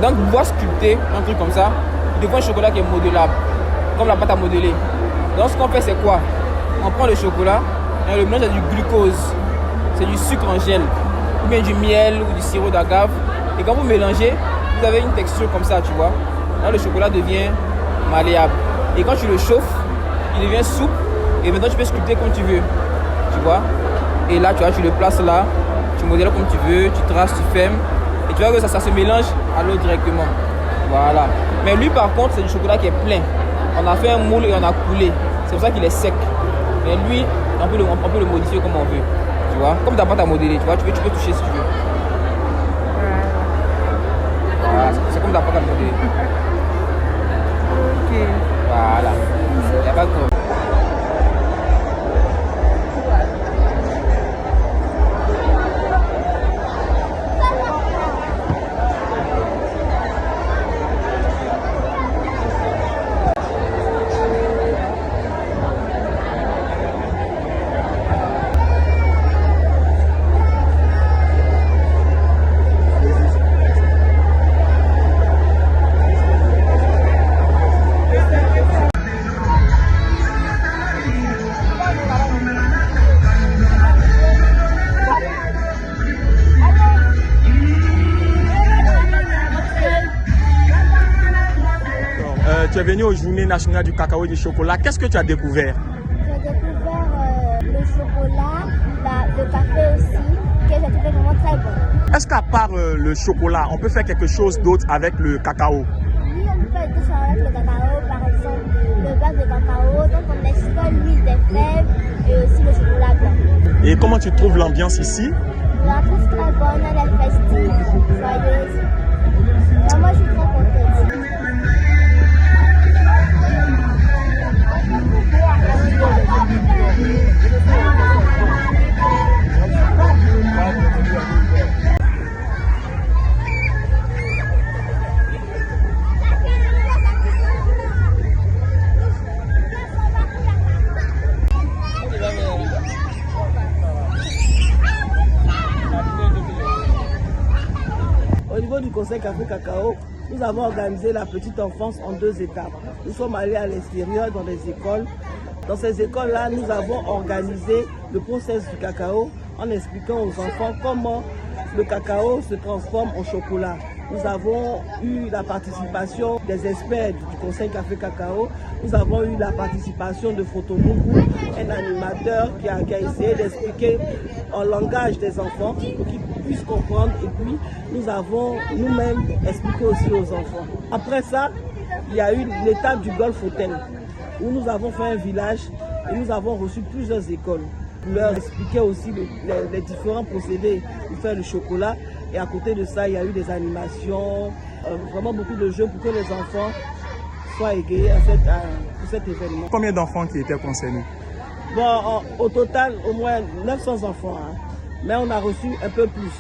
Donc, pour pouvoir sculpter un truc comme ça, il te faut un chocolat qui est modelable, comme la pâte à modeler. Donc, ce qu'on fait, c'est quoi? On prend le chocolat, et le mélange, c'est du glucose, c'est du sucre en gel, ou bien du miel ou du sirop d'agave. Et quand vous mélangez, vous avez une texture comme ça, tu vois. Là, le chocolat devient malléable. Et quand tu le chauffes, il devient souple. Et maintenant, tu peux sculpter comme tu veux, tu vois. Et là, tu vois, tu le places là, tu modèles comme tu veux, tu traces, tu fermes. Et tu vois que ça se mélange à l'eau directement. Voilà. Mais lui, par contre, c'est du chocolat qui est plein. On a fait un moule et on a coulé. C'est pour ça qu'il est sec. Mais lui, on peut le modifier comme on veut. Tu vois, comme ta pâte à modeler, tu vois, tu peux toucher si tu veux. Voilà, c'est comme ta pâte à modeler. Ok. Voilà. Il n'y a pas de problème. Tu es venu aux Journées nationales du cacao et du chocolat. Qu'est-ce que tu as découvert? J'ai découvert le chocolat, le café aussi, que j'ai trouvé vraiment très bon. Est-ce qu'à part le chocolat, on peut faire quelque chose d'autre avec le cacao? Oui, on peut faire des choses avec le cacao, par exemple le beurre de cacao, donc on exploite l'huile des fèves et aussi le chocolat blanc. Et comment tu trouves l'ambiance ici? Je la trouve très bonne, elle est festive, joyeuse. Moi, je suis trop contente. Au niveau du Conseil Café Cacao, nous avons organisé la petite enfance en 2 étapes. Nous sommes allés à l'extérieur dans les écoles. Dans ces écoles-là, nous avons organisé le processus du cacao en expliquant aux enfants comment le cacao se transforme en chocolat. Nous avons eu la participation des experts du Conseil Café Cacao. Nous avons eu la participation de Photobougou, un animateur qui a essayé d'expliquer en langage des enfants pour qu'ils puissent comprendre. Et puis, nous avons nous-mêmes expliqué aussi aux enfants. Après ça, il y a eu l'étape du Golf Hotel, où nous avons fait un village et nous avons reçu plusieurs écoles. Nous leur expliquer aussi les différents procédés pour faire le chocolat. Et à côté de ça, il y a eu des animations, vraiment beaucoup de jeux pour que les enfants soient égayés pour cet événement. Combien d'enfants qui étaient concernés? Bon, au total, au moins 900 enfants, hein. Mais on a reçu un peu plus.